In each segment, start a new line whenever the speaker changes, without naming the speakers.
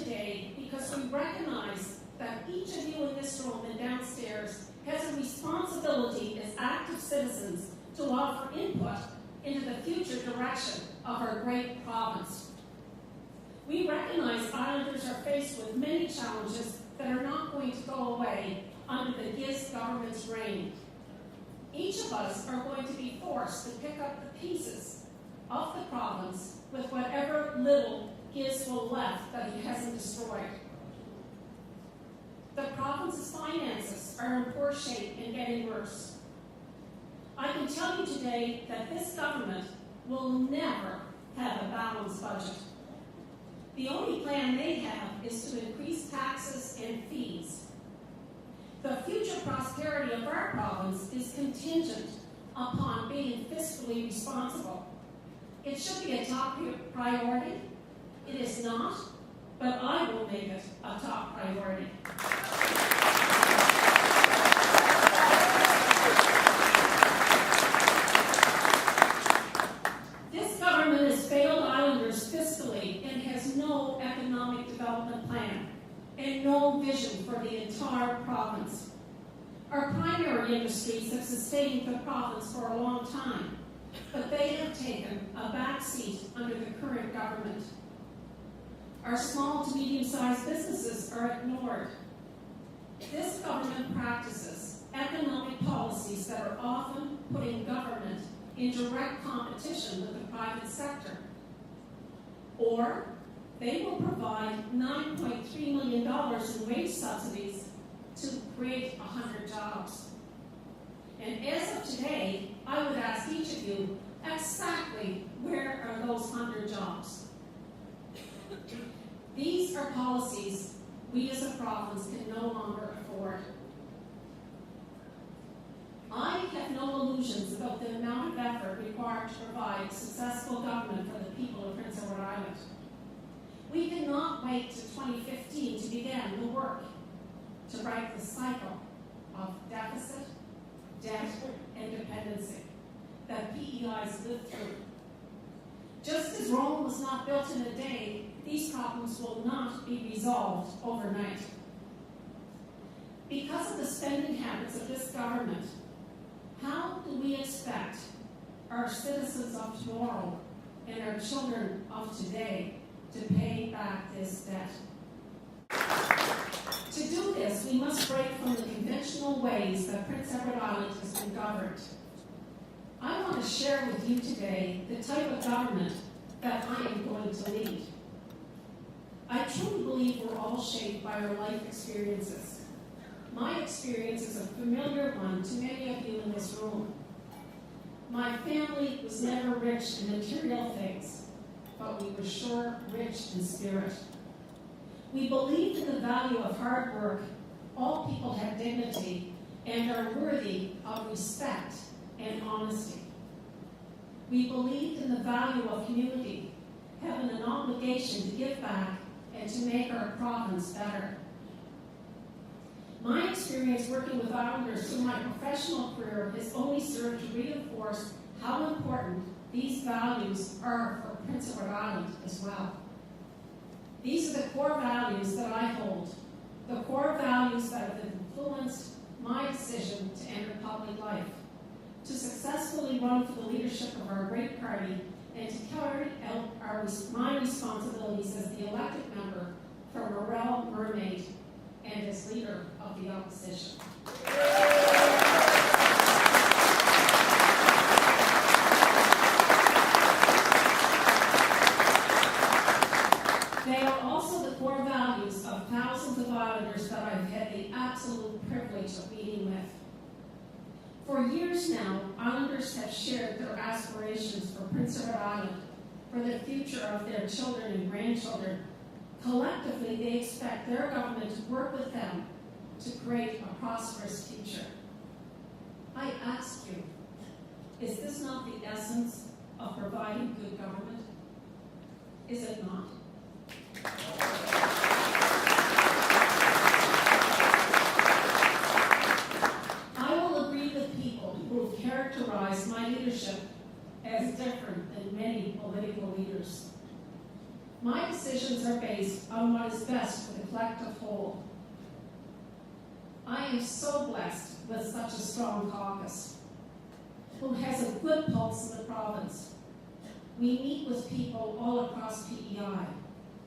today because we recognize that each of you in this room and downstairs has a responsibility as active citizens to offer input into the future direction of our great province. We recognize Islanders are faced with many challenges that are not going to go away under the GIS government's reign. Each of us are going to be forced to pick up the pieces of the province with whatever little GIS will left that he hasn't destroyed. The province's finances are in poor shape and getting worse. I can tell you today that this government will never have a balanced budget. The only plan they have is to increase taxes and fees. The future prosperity of our province is contingent upon being fiscally responsible. It should be a top priority. It is not, but I will make it a top priority. This government has failed Islanders fiscally and has no economic development plan and no vision for the entire province. Our primary industries have sustained the province for a long time, but they have taken a back seat under the current government. Our small to medium-sized businesses are ignored. This government practices economic policies that are often putting government in direct competition with the private sector. Or they will provide $9.3 million in wage subsidies to create 100 jobs. And as of today, I would ask each of you, exactly where are those 100 jobs? These are policies we as a province can no longer afford. I have no illusions about the amount of effort required to provide successful government for the people of Prince Edward Island. We cannot wait to 2015 to begin the work to break the cycle of deficit, debt, and dependency that PEIs live through. Just as Rome was not built in a day, these problems will not be resolved overnight. Because of the spending habits of this government, how do we expect our citizens of tomorrow and our children of today to pay back this debt? To do this, we must break from the conventional ways that Prince Edward Island has been governed. I want to share with you today the type of government that I am going to lead. I truly believe we're all shaped by our life experiences. My experience is a familiar one to many of you in this room. My family was never rich in material things, but we were sure rich in spirit. We believed in the value of hard work. All people have dignity and are worthy of respect and honesty. We believed in the value of community, having an obligation to give back and to make our province better. My experience working with Islanders through my professional career has only served to reinforce how important these values are for Prince Edward Island as well. These are the core values that I hold, the core values that have influenced my decision to enter public life, to successfully run for the leadership of our great party, and to carry out my responsibilities as the elected member for Morel Mermaid and as leader of the opposition. They are also the core values of thousands of Islanders that I've had the absolute privilege of meeting with. For years now, Islanders have shared their aspirations for Prince Edward Island, for the future of their children and grandchildren. Collectively, they expect their government to work with them to create a prosperous future. I ask you, is this not the essence of providing good government? Is it not? I will agree with people who have characterized my leadership as different than many political leaders. My decisions are based on what is best for the collective whole. I am so blessed with such a strong caucus, who has a good pulse in the province. We meet with people all across PEI.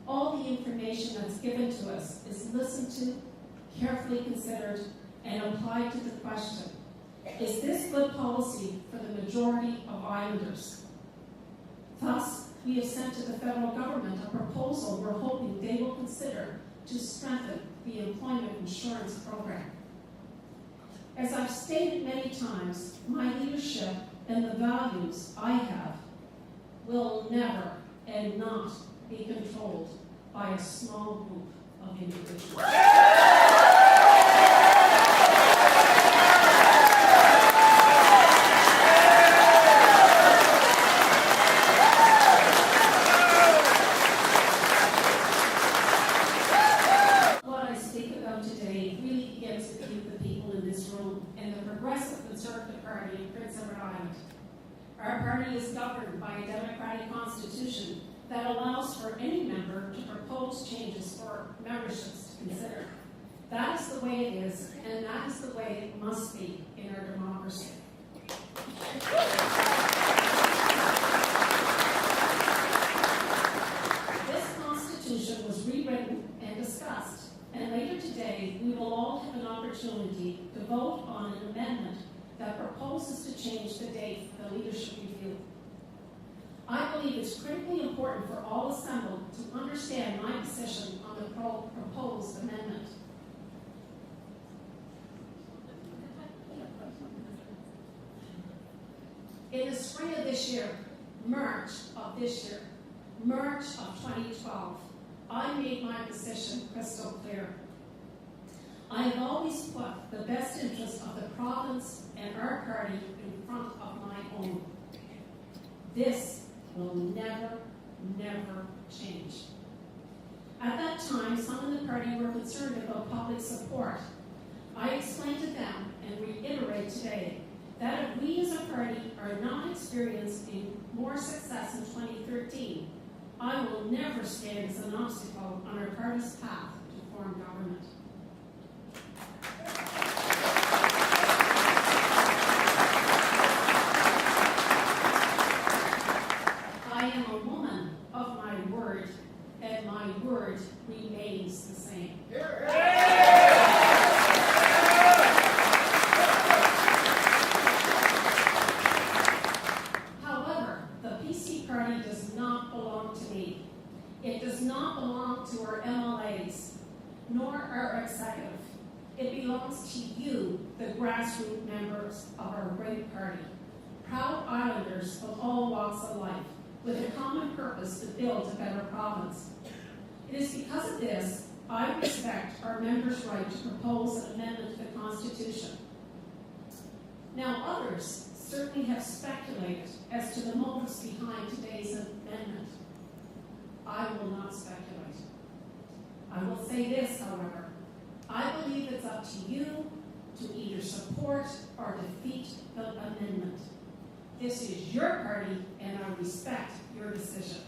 All the information that's given to us is listened to, carefully considered, and applied to the question, is this good policy for the majority of Islanders? Thus, we have sent to the federal government a proposal we're hoping they will consider to strengthen the employment insurance program. As I've stated many times, my leadership and the values I have will never and not be controlled by a small group of individuals. What I speak about today really begins with you, the people in this room, and the Progressive Conservative Party in Prince Edward Island. Our party is governed by a democratic constitution that allows for any member to propose changes for memberships to consider. That is the way it is, and that is the way it must be in our democracy. This constitution was rewritten and discussed, and later today we will all have an opportunity to vote on an amendment that proposes to change the date for the leadership review. I believe it's critically important for all assembled to understand my position on the proposed amendment. In the spring of this year, March of 2012, I made my position crystal clear. I have always put the best interest of the province and our party in front of my own. This will never, never change. At that time, some in the party were concerned about public support. I explained to them and reiterate today that if we as a party are not experiencing more success in 2013, I will never stand as an obstacle on our party's path to form government. I am a woman of my word, and my word remains the same. However, the PC party does not belong to me. It does not belong to our MLAs, nor our executive. It belongs to you, the grassroots members of our great party, proud Islanders of all walks of life, with a common purpose to build a better province. It is because of this I respect our members' right to propose an amendment to the Constitution. Now, others certainly have speculated as to the motives behind today's amendment. I will not speculate. I will say this, however. I believe it's up to you to either support or defeat the amendment. This is your party, and I respect your decision.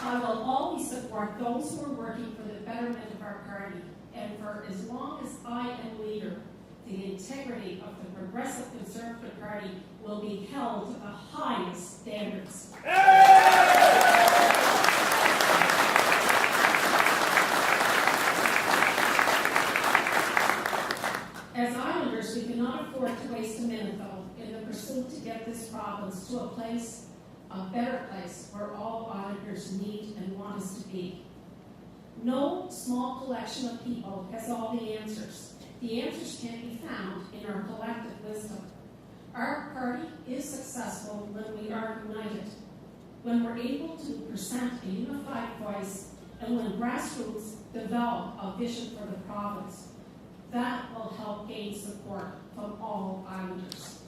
I will always support those who are working for the betterment of our party, and for as long as I am leader, the integrity of the Progressive Conservative Party will be held to the highest standards. As Islanders, we cannot afford to waste a minute, though, in the pursuit to get this province to a place, a better place, where all Islanders need and want us to be. No small collection of people has all the answers. The answers can be found in our collective wisdom. Our party is successful when we are united, when we're able to present a unified voice, and when grassroots develop a vision for the province. That will help gain support from all Islanders.